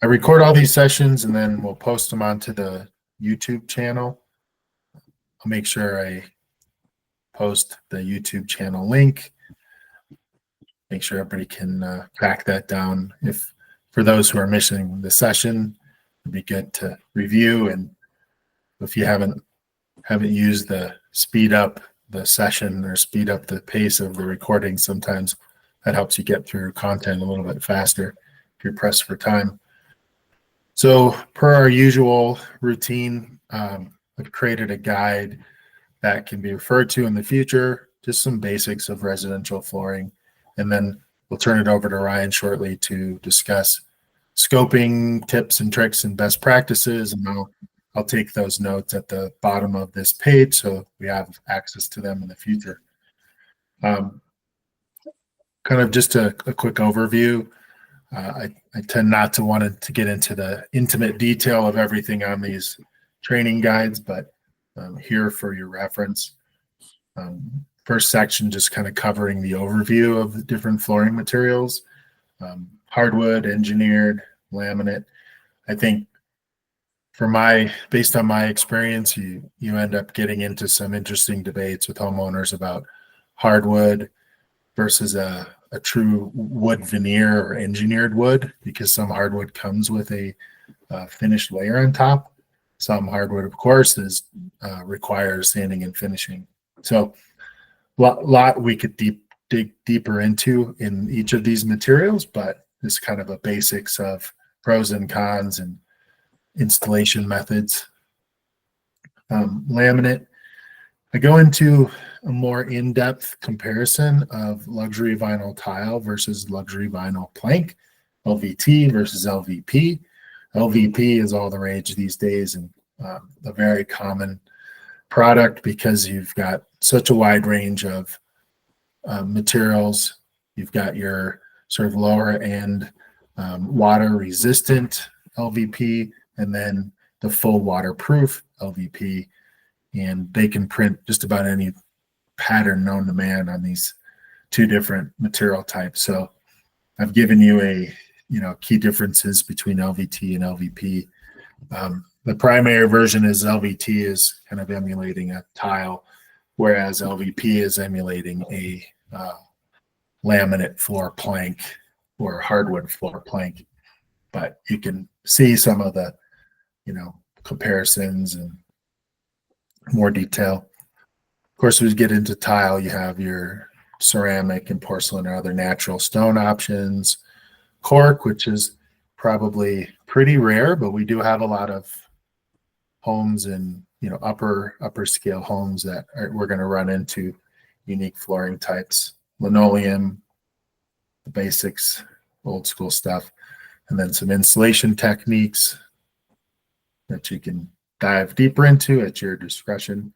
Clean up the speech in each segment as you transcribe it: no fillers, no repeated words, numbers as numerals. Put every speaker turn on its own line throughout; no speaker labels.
I record all these sessions and then we'll post them onto the YouTube channel. I'll make sure I post the YouTube channel link. Make sure everybody can track that down. If for those who are missing the session, it'd be good to review. And if you haven't used the speed up the session or speed up the pace of the recording, sometimes that helps you get through content a little bit faster if you're pressed for time. So per our usual routine, I've created a guide that can be referred to in the future, just some basics of residential flooring. And then we'll turn it over to Ryan shortly to discuss scoping tips and tricks and best practices. And I'll take those notes at the bottom of this page so we have access to them in the future. Kind of just a quick overview. I tend not to want to get into the intimate detail of everything on these training guides, but here for your reference. First section, just kind of covering the overview of the different flooring materials, hardwood, engineered, laminate. I think based on my experience, you end up getting into some interesting debates with homeowners about hardwood versus a true wood veneer or engineered wood, because some hardwood comes with a finished layer on top. Some hardwood, of course, requires sanding and finishing. So lot we could dig deeper into in each of these materials, but it's kind of a basics of pros and cons and installation methods. Laminate. I go into a more in-depth comparison of luxury vinyl tile versus luxury vinyl plank, LVT versus LVP. LVP is all the rage these days and a very common product because you've got such a wide range of materials. You've got your sort of lower end water resistant LVP and then the full waterproof LVP. And they can print just about any pattern known to man on these two different material types. So I've given you key differences between LVT and LVP. The primary version is LVT is kind of emulating a tile, whereas LVP is emulating a laminate floor plank or hardwood floor plank. But you can see some of the, comparisons and more detail. Of course, as we get into tile, you have your ceramic and porcelain or other natural stone options, cork, which is probably pretty rare, but we do have a lot of homes and upper scale homes that we're going to run into unique flooring types, linoleum, the basics, old school stuff, and then some insulation techniques that you can dive deeper into at your discretion.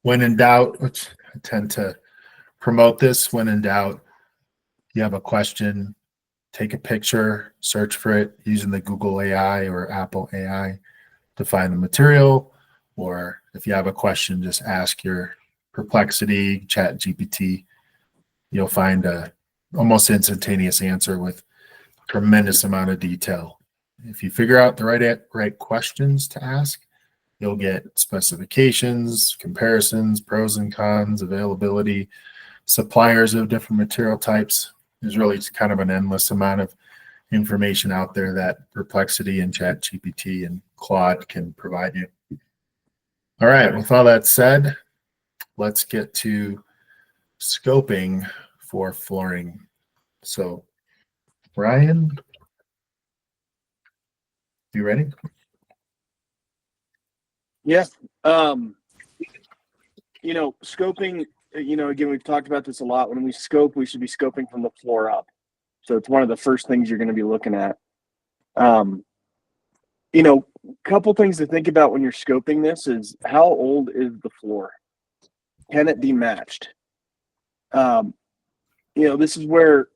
When in doubt, which I tend to promote this, when in doubt, you have a question, take a picture, search for it using the Google AI or Apple AI to find the material. Or if you have a question, just ask your Perplexity, Chat GPT. You'll find a almost instantaneous answer with a tremendous amount of detail. If you figure out the right questions to ask, you'll get specifications, comparisons, pros and cons, availability, suppliers of different material types. There's really kind of an endless amount of information out there that Perplexity and ChatGPT and Claude can provide you. All right, with all that said, let's get to scoping for flooring. So, Ryan, you ready?
Yeah. Scoping, again, we've talked about this a lot. When we scope, we should be scoping from the floor up. So it's one of the first things you're going to be looking at. Couple things to think about when you're scoping this is how old is the floor? Can it be matched? This is where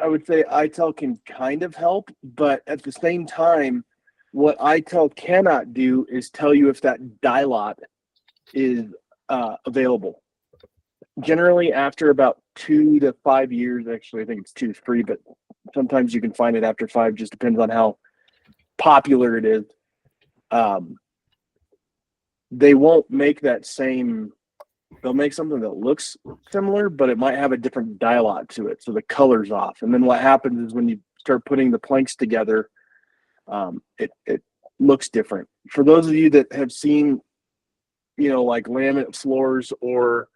I would say ITEL can kind of help, but at the same time, what ITEL cannot do is tell you if that dye lot is available. Generally, after about 2 to 5 years, actually, I think it's 2 to 3, but Sometimes you can find it after 5, just depends on how popular it is. They won't make that same, they'll make something that looks similar, but it might have a different dialog to it. So the color's off. And then what happens is when you start putting the planks together, it looks different. For those of you that have seen, like laminate floors or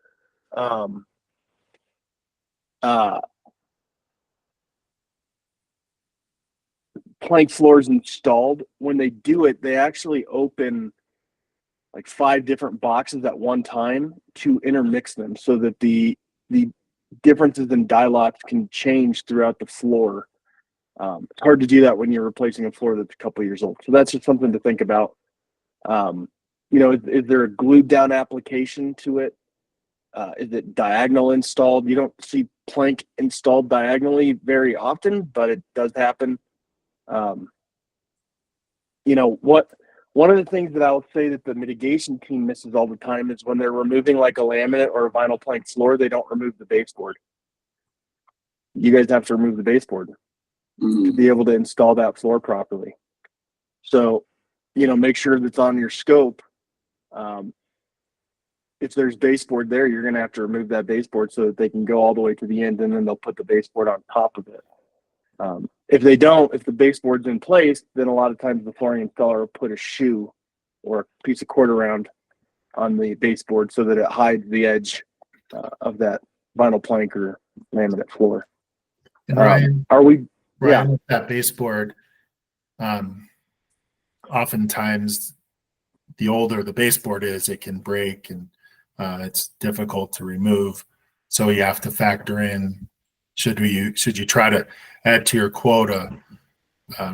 plank floors installed, when they do it, they actually open like 5 different boxes at one time to intermix them so that the differences in dialogs can change throughout the floor. It's hard to do that when you're replacing a floor that's a couple years old. So that's just something to think about. Is there a glued down application to it? Is it diagonal installed? You don't see plank installed diagonally very often, but it does happen. One of the things that I'll say that the mitigation team misses all the time is when they're removing like a laminate or a vinyl plank floor, they don't remove the baseboard. You guys have to remove the baseboard to be able to install that floor properly. So, make sure that's on your scope. If there's baseboard there, you're going to have to remove that baseboard so that they can go all the way to the end, and then they'll put the baseboard on top of it. If they don't, if the baseboard's in place, then a lot of times the flooring installer will put a shoe or a piece of cord around on the baseboard so that it hides the edge of that vinyl plank or laminate floor.
And Ryan,
Yeah,
with that baseboard, oftentimes the older the baseboard is, it can break and it's difficult to remove. So you have to factor in, should you try to add to your quota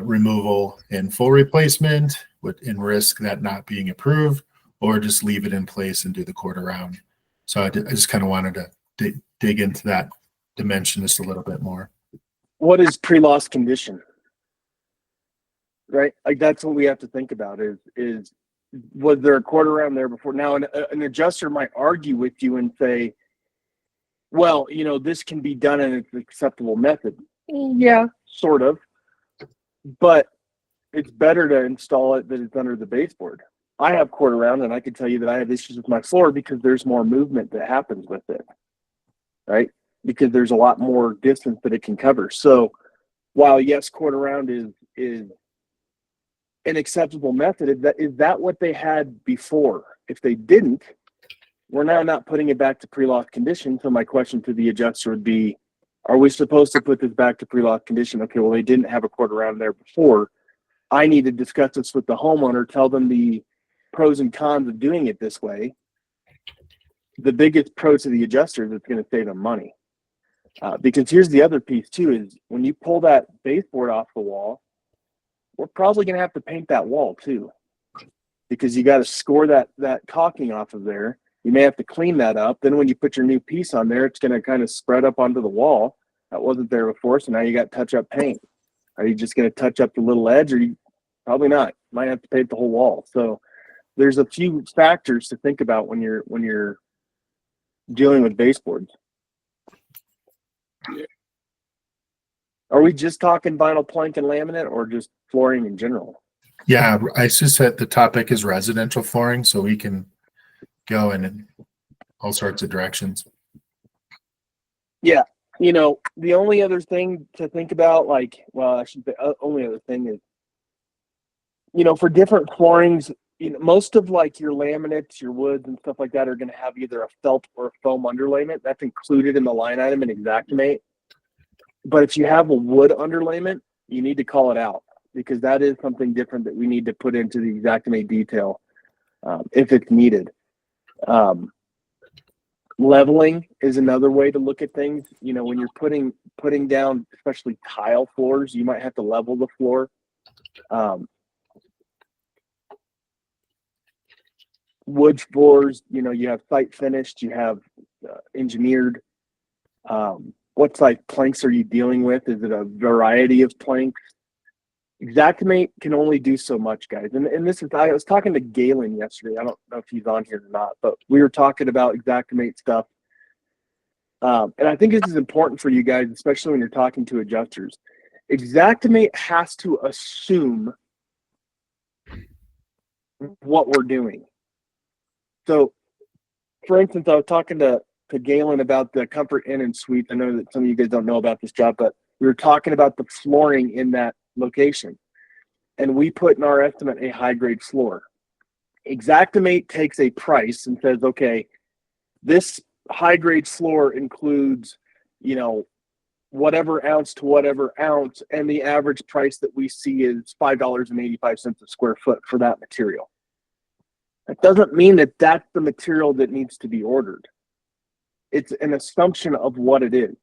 removal and full replacement and risk that not being approved, or just leave it in place and do the quarter round. So I just kind of wanted to dig into that dimension just a little bit more.
What is pre-loss condition? Right? Like that's what we have to think about is was there a quarter round there before? Now an adjuster might argue with you and say, well, this can be done in an acceptable method. Yeah, sort of. But it's better to install it than it's under the baseboard. I have quarter round, and I can tell you that I have issues with my floor because there's more movement that happens with it, right? Because there's a lot more distance that it can cover. So while yes, quarter round is an acceptable method, is that what they had before? If they didn't, we're now not putting it back to pre-loss condition. So my question to the adjuster would be, are we supposed to put this back to pre-loss condition? Okay, well, they didn't have a quarter round there before. I need to discuss this with the homeowner, tell them the pros and cons of doing it this way. The biggest pro to the adjuster is it's going to save them money. Because here's the other piece too, is when you pull that baseboard off the wall, we're probably going to have to paint that wall too, because you got to score that caulking off of there. You may have to clean that up. Then when you put your new piece on there, it's going to kind of spread up onto the wall. That wasn't there before, so now you got touch-up paint. Are you just going to touch up the little edge, or you probably not? You might have to paint the whole wall. So there's a few factors to think about when you're dealing with baseboards. Are we just talking vinyl plank and laminate, or just flooring in general?
Yeah, I just said the topic is residential flooring, so we can go in all sorts of directions.
Yeah. The only other thing to think about, only other thing is, for different floorings, most of like your laminates, your woods and stuff like that are going to have either a felt or a foam underlayment. That's included in the line item in Xactimate. But if you have a wood underlayment, you need to call it out, because that is something different that we need to put into the Xactimate detail if it's needed. Leveling is another way to look at things. When you're putting down, especially tile floors, you might have to level the floor. Wood floors, you have site finished, you have engineered. What size planks are you dealing with? Is it a variety of planks? Xactimate can only do so much, guys. And this is, I was talking to Galen yesterday. I don't know if he's on here or not, but we were talking about Xactimate stuff. And I think this is important for you guys, especially when you're talking to adjusters. Xactimate has to assume what we're doing. So, for instance, I was talking to Galen about the Comfort Inn and Suite. I know that some of you guys don't know about this job, but we were talking about the flooring in that location. And we put in our estimate a high-grade floor. Xactimate takes a price and says, okay, this high-grade floor includes, you know, whatever ounce to whatever ounce, and the average price that we see is $5.85 a square foot for that material. That doesn't mean that that's the material that needs to be ordered. It's an assumption of what it is.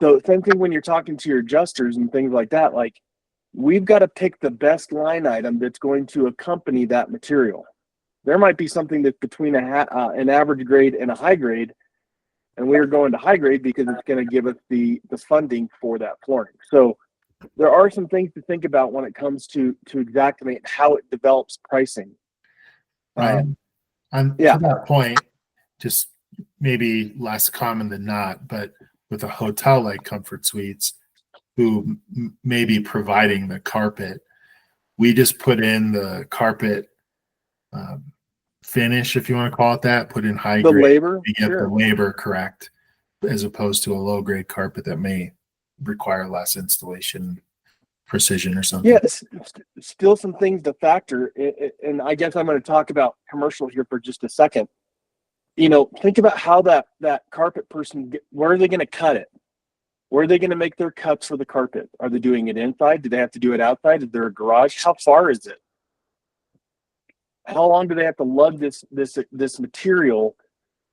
So same thing when you're talking to your adjusters and things like that, like we've got to pick the best line item that's going to accompany that material. There might be something that's between an average grade and a high grade, and we're going to high grade because it's going to give us the funding for that flooring. So there are some things to think about when it comes to Xactimate and how it develops pricing.
Right. To that point, just maybe less common than not, but with a hotel like Comfort Suites, who may be providing the carpet, we just put in the carpet finish, if you want to call it that, put in high grade.
Labor,
you get the labor correct, as opposed to a low grade carpet that may require less installation precision or something.
Yes, still some things to factor, and I guess I'm going to talk about commercial here for just a second. You know, think about how that carpet person, where are they going to cut it? Where are they going to make their cuts for the carpet? Are they doing it inside? Do they have to do it outside? Is there a garage? How far is it? How long do they have to lug this material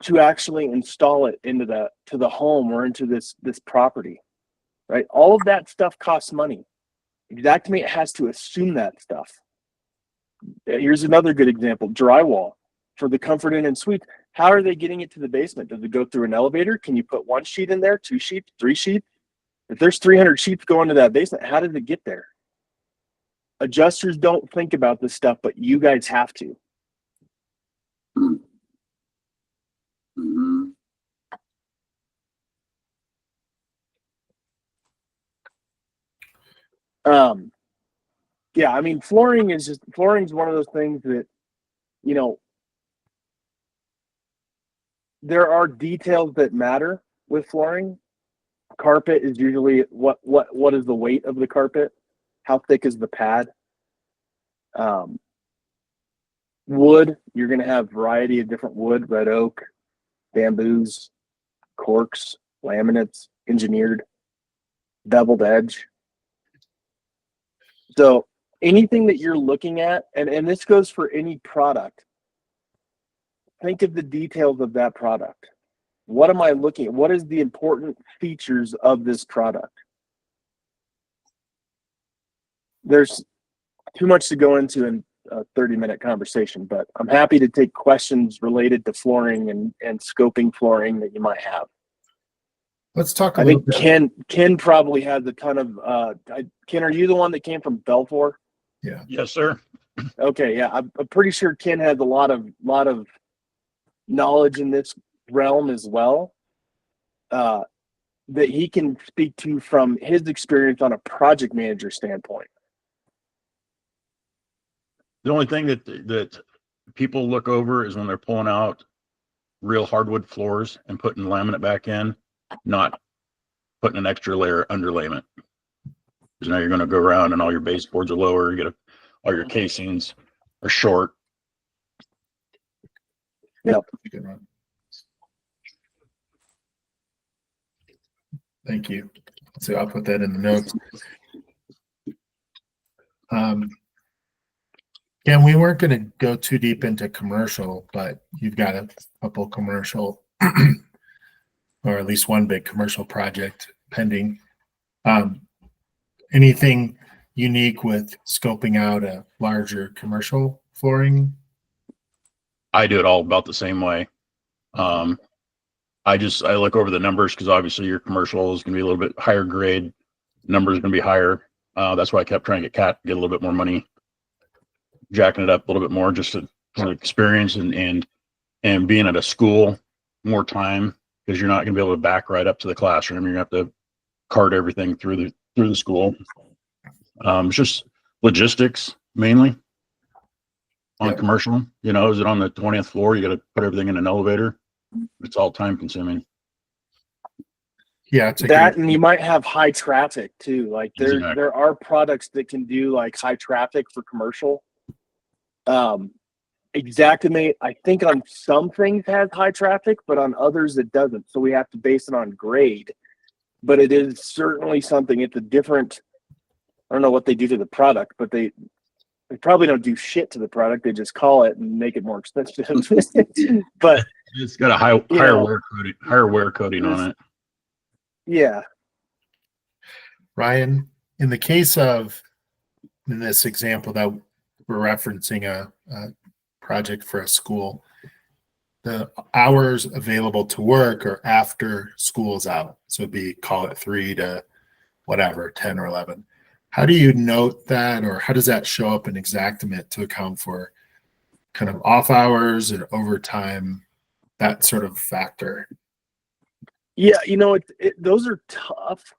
to actually install it into the home or into this property? Right? All of that stuff costs money. Xactimate has to assume that stuff. Here's another good example: drywall for the Comfort Inn and Suite. How are they getting it to the basement? Does it go through an elevator? Can you put one sheet in there, 2 sheets, 3 sheets? If there's 300 sheets going to that basement, how did it get there? Adjusters don't think about this stuff, but you guys have to.
Mm-hmm.
Yeah, I mean, flooring's one of those things that, you know, there are details that matter with flooring. Carpet is usually what is the weight of the carpet? How thick is the pad? Wood, you're going to have a variety of different wood: red oak, bamboos, corks, laminates, engineered, beveled edge. So anything that you're looking at, and this goes for any product, think of the details of that product. What am I looking at? What is the important features of this product? There's too much to go into in a 30-minute conversation, but I'm happy to take questions related to flooring and scoping flooring that you might have.
Let's talk a
I
little
think
bit.
Ken probably has a ton of Ken, are you the one that came from Belfour?
Yeah.
Yes, sir.
Okay, yeah. I'm pretty sure Ken has a lot of knowledge in this realm as well, that he can speak to from his experience on a project manager standpoint.
The only thing that people look over is when they're pulling out real hardwood floors and putting laminate back in, not putting an extra layer underlayment. Because now you're going to go around and all your baseboards are lower. All your casings are short.
Yep.
Thank you. So I'll put that in the notes. Ken, we weren't going to go too deep into commercial, but you've got a couple commercial, or at least one big commercial project pending. Anything unique with scoping out a larger commercial flooring?
I do it all about the same way. I look over the numbers because obviously your commercial is going to be a little bit higher grade. Numbers going to be higher. That's why I kept trying to get a little bit more money, jacking it up a little bit more, just to kind of experience and being at a school more time, because you're not going to be able to back right up to the classroom. You're going to have to cart everything through through the school. It's just logistics mainly on
Yep.
commercial. You know, is it on the 20th floor? You got to put everything in an elevator. It's all time consuming.
Yeah, it's a
That,
great.
and you might have high traffic too. Like
Exactly.
there are products that can do like high traffic for commercial. Xactimate, I think on some things has high traffic, but on others it doesn't. So we have to base it on grade. But it is certainly something. It's a different. I don't know what they do to the product, but they probably don't do shit to the product. They just call it and make it more expensive. But
It's got a higher wear coating on it.
yeah,
Ryan, in the case of, in this example that we're referencing a project for a school, the hours available to work are after school's out. So it'd be, call it 3 to whatever, 10 or 11. How do you note that, or how does that show up in Xactimate to account for kind of off hours and overtime, that sort of factor?
yeah, you know, those are tough.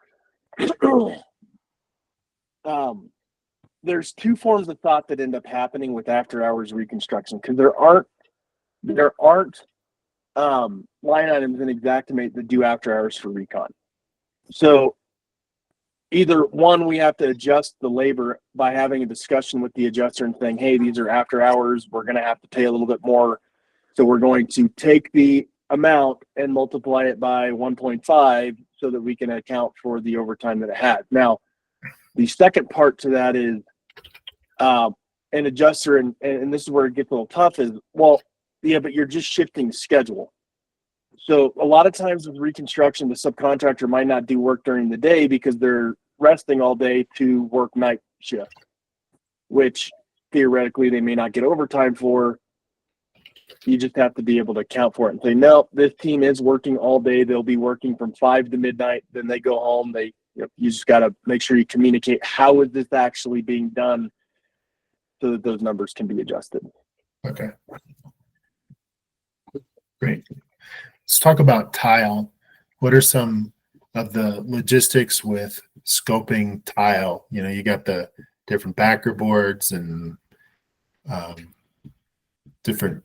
There's two forms of thought that end up happening with after hours reconstruction, because there aren't line items in Xactimate that do after hours for Recon. So either one, we have to adjust the labor by having a discussion with the adjuster and saying, hey, these are after hours, we're going to have to pay a little bit more, so we're going to take the amount and multiply it by 1.5 so that we can account for the overtime that it had. Now, the second part to that is an adjuster, and this is where it gets a little tough, is, well, yeah, but you're just shifting schedule. So a lot of times with reconstruction, the subcontractor might not do work during the day because they're resting all day to work night shift, which theoretically they may not get overtime for. You just have to be able to account for it and say, no, this team is working all day. They'll be working from 5 to midnight. Then they go home. You just got to make sure you communicate how is this actually being done so that those numbers can be adjusted.
Okay. Great. Let's talk about tile. What are some of the logistics with scoping tile? You know, you got the different backer boards and different,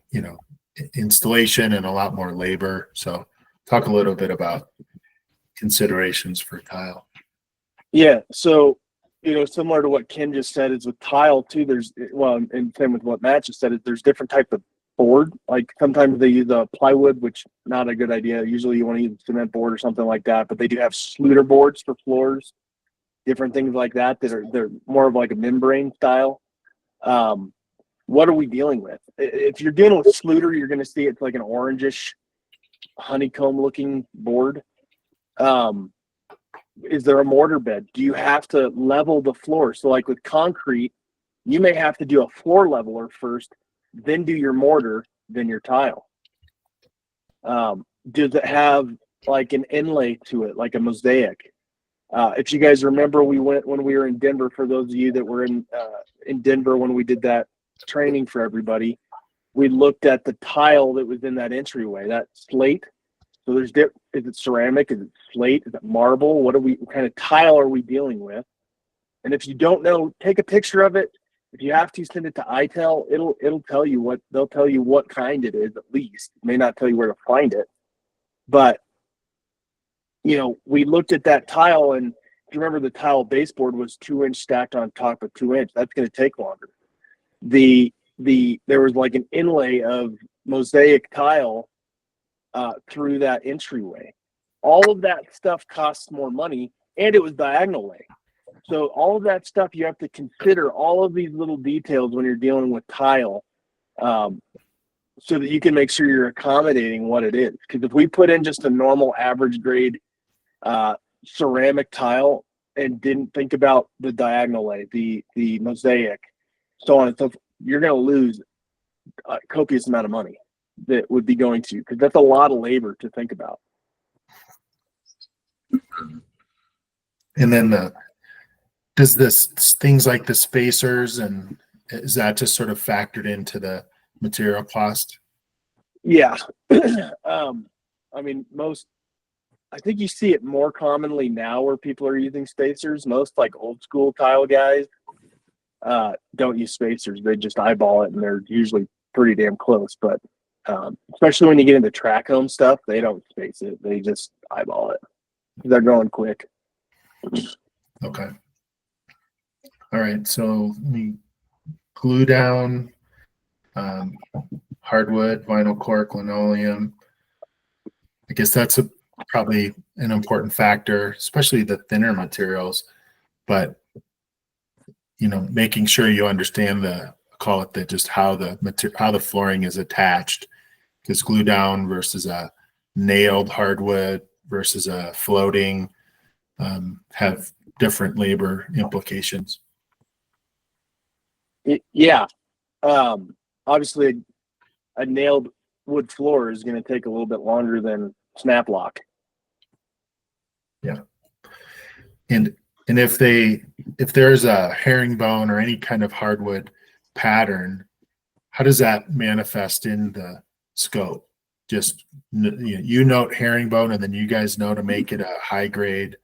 installation and a lot more labor. So talk a little bit about considerations for tile.
Yeah. So, similar to what Ken just said, is with tile too, and same with what Matt just said, is there's different type of board. Like sometimes they use a plywood, which not a good idea. Usually you want to use a cement board or something like that, but they do have Sluter boards for floors, different things like that they're more of like a membrane style. What are we dealing with? If you're dealing with Sluter, you're going to see it's like an orangish honeycomb looking board. Is there a mortar bed? Do you have to level the floor? So like with concrete, you may have to do a floor leveler first, then do your mortar, then your tile. Does it have like an inlay to it, like a mosaic? If you guys remember, we went when we were in Denver, for those of you that were in Denver when we did that training for everybody, we looked at the tile that was in that entryway, that slate. So is it ceramic? Is it slate? Is it marble? What kind of tile are we dealing with? And if you don't know, take a picture of it. If you have to, send it to ITEL. It'll tell you they'll tell you what kind it is, at least. It may not tell you where to find it. But we looked at that tile, and if you remember, the tile baseboard was 2-inch stacked on top of 2-inch. That's going to take longer. There was like an inlay of mosaic tile through that entryway. All of that stuff costs more money, and it was diagonal lay. So all of that stuff, you have to consider all of these little details when you're dealing with tile, so that you can make sure you're accommodating what it is. Because if we put in just a normal average grade ceramic tile and didn't think about the diagonal lay, the mosaic, so on and so forth, you're going to lose a copious amount of money that would be going to, because that's a lot of labor to think about.
And then does this things like the spacers, and is that just sort of factored into the material cost?
Yeah. I mean, most I think you see it more commonly now where people are using spacers. Most like old school tile guys don't use spacers. They just eyeball it, and they're usually pretty damn close. But especially when you get into track home stuff, they don't space it. They just eyeball it. They're going quick.
Okay. All right. So let me glue down hardwood, vinyl cork, linoleum. I guess that's probably an important factor, especially the thinner materials. But making sure you understand call it just how the flooring is attached, because glue down versus a nailed hardwood versus a floating have different labor implications.
Yeah. Obviously, a nailed wood floor is going to take a little bit longer than snap lock.
Yeah. And if there's a herringbone or any kind of hardwood pattern, how does that manifest in the scope? Just you note herringbone, and then you guys know to make it a high grade,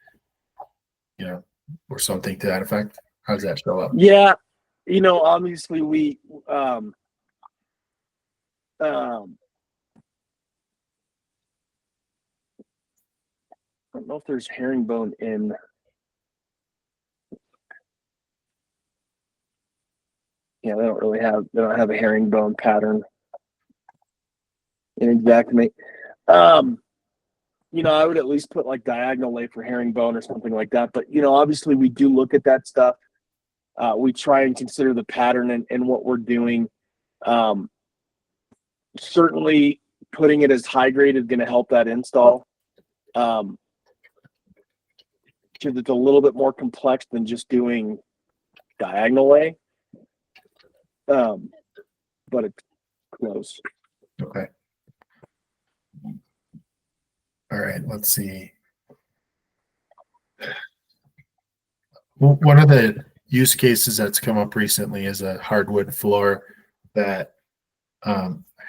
or something to that effect. How does that show up?
Yeah, obviously we I don't know if there's herringbone in. Yeah, they don't have a herringbone pattern in Exactmate. I would at least put like diagonal lay for herringbone or something like that. But obviously we do look at that stuff. We try and consider the pattern and what we're doing. Certainly putting it as high grade is going to help that install. Because it's a little bit more complex than just doing diagonal lay. But it's close.
Okay. All right, let's see. One of the use cases that's come up recently is a hardwood floor that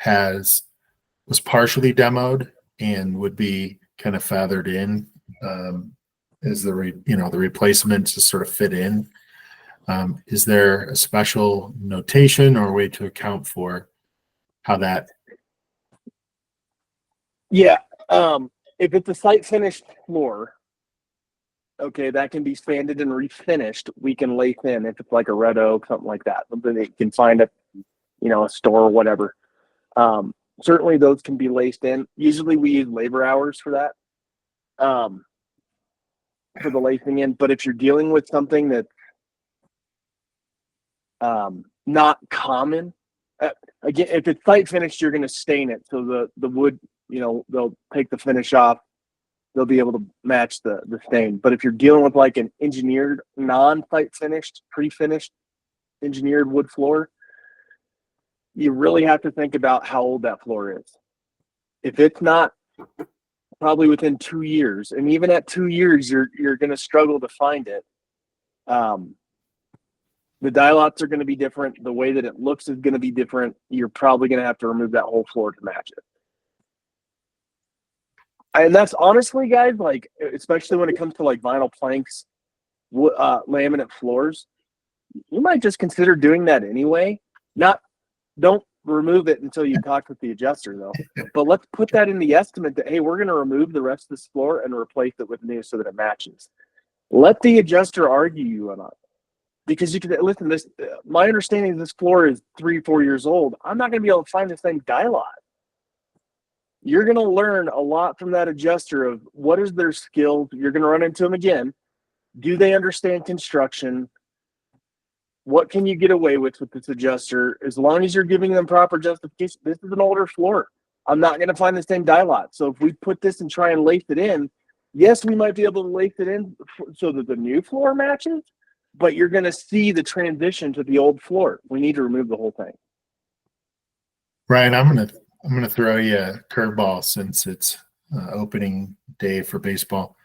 was partially demoed and would be kind of feathered in as the replacement to sort of fit in. Is there a special notation or way to account for how that?
Yeah. If it's a site finished floor, okay, that can be sanded and refinished. We can lay thin if it's like a red oak, something like that. Something that you can find at, a store or whatever. Certainly those can be laced in. Usually we use labor hours for that, for the lacing in. But if you're dealing with something that's not common, again, if it's site finished, you're going to stain it. So the wood, they'll take the finish off. They'll be able to match the stain. But if you're dealing with like an engineered, non-site finished, pre-finished engineered wood floor, you really have to think about how old that floor is. If it's not, probably within 2 years, and even at 2 years, you're going to struggle to find it. The dialots are going to be different. The way that it looks is going to be different. You're probably going to have to remove that whole floor to match it. And that's honestly, guys, like, especially when it comes to like vinyl planks, laminate floors, you might just consider doing that anyway. Don't remove it until you talk with the adjuster, though. But let's put that in the estimate that, hey, we're going to remove the rest of this floor and replace it with new so that it matches. Let the adjuster argue you on it. Because you can listen, my understanding of this floor is 3-4 years old. I'm not going to be able to find the same dialot. You're going to learn a lot from that adjuster of what is their skill. You're going to run into them again. Do they understand construction? What can you get away with this adjuster? As long as you're giving them proper justification, this is an older floor. I'm not going to find the same dialot. So if we put this and try and lace it in, yes, we might be able to lace it in so that the new floor matches, but you're going to see the transition to the old floor. We need to remove the whole thing.
Ryan, I'm gonna throw you a curveball since it's opening day for baseball.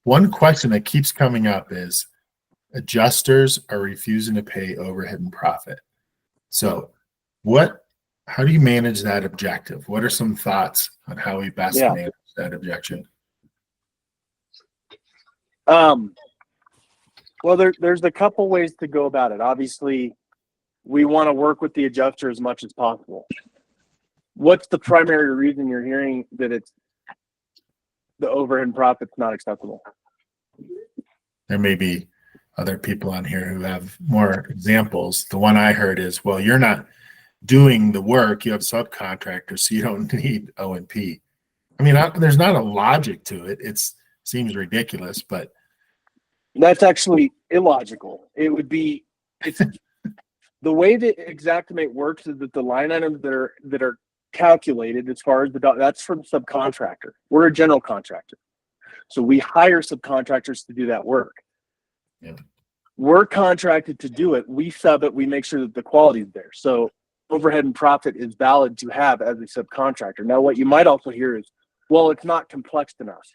One question that keeps coming up is adjusters are refusing to pay overhead and profit. So how do you manage that objective? What are some thoughts on how we best manage that objection?
Well, there's a couple ways to go about it. Obviously, we want to work with the adjuster as much as possible. What's the primary reason you're hearing that it's the overhead profit's not acceptable?
There may be other people on here who have more examples. The one I heard is, well, you're not doing the work. You have subcontractors, so you don't need O&P. I mean, there's not a logic to it. It seems ridiculous, but
That's actually illogical. It's the way that Xactimate works is that the line items that are calculated as far as that's from subcontractor. We're a general contractor, so we hire subcontractors to do that work.
Yeah.
We're contracted to do it. We sub it. We make sure that the quality is there. So overhead and profit is valid to have as a subcontractor. Now, what you might also hear is, well, it's not complex enough.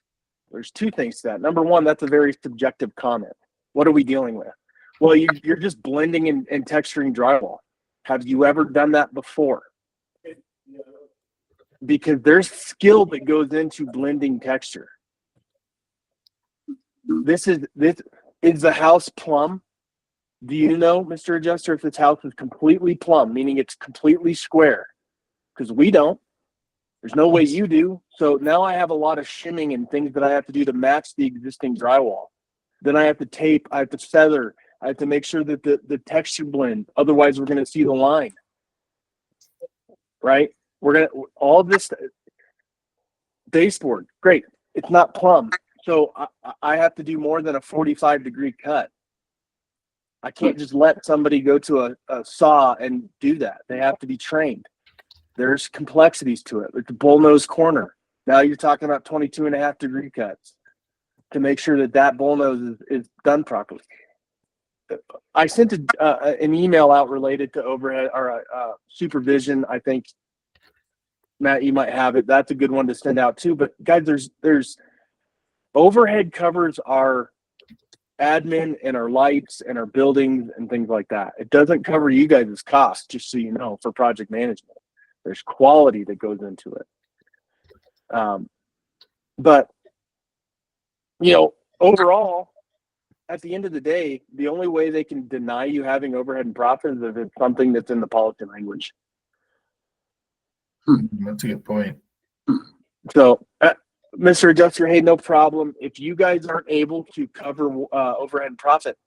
There's two things to that. Number one, that's a very subjective comment. What are we dealing with? Well, you're just blending and texturing drywall. Have you ever done that before? Because there's skill that goes into blending texture. Is the house plumb? Do you know, Mr. Adjuster, if this house is completely plumb, meaning it's completely square? Because we don't. There's no way you do. So now I have a lot of shimming and things that I have to do to match the existing drywall. Then I have to tape, I have to feather, I have to make sure that the texture blend. Otherwise, we're going to see the line. Right? All this baseboard, great. It's not plumb. So I have to do more than a 45-degree cut. I can't just let somebody go to a saw and do that. They have to be trained. There's complexities to it. It's a bullnose corner. Now you're talking about 22.5-degree cuts to make sure that bullnose is done properly. I sent an email out related to overhead or supervision. I think, Matt, you might have it. That's a good one to send out too. But guys, there's overhead covers our admin and our lights and our buildings and things like that. It doesn't cover you guys' costs, just so you know, for project management. There's quality that goes into it. But, overall, at the end of the day, the only way they can deny you having overhead and profit is if it's something that's in the policy language.
That's a good point.
So, Mr. Adjuster, hey, no problem. If you guys aren't able to cover overhead and profit,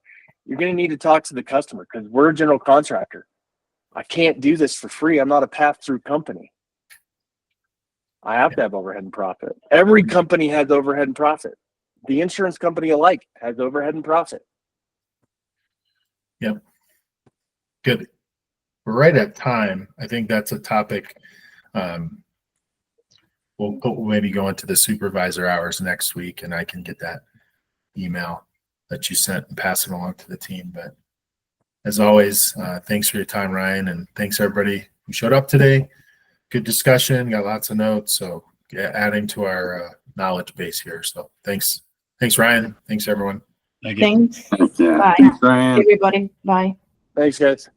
you're going to need to talk to the customer because we're a general contractor. I can't do this for free. I'm not a pass-through company. I have to have overhead and profit. Every company has overhead and profit. The insurance company alike has overhead and profit.
Yep. Good. We're right at time. I think that's a topic. We'll maybe go into the supervisor hours next week, and I can get that email that you sent and pass it along to the team. But as always, thanks for your time, Ryan, and thanks everybody who showed up today. Good discussion, got lots of notes, so adding to our knowledge base here. So thanks, Ryan. Thanks everyone.
Thank you.
Thanks.
Yeah.
Bye.
Thanks, Ryan.
Everybody. Bye.
Thanks, guys.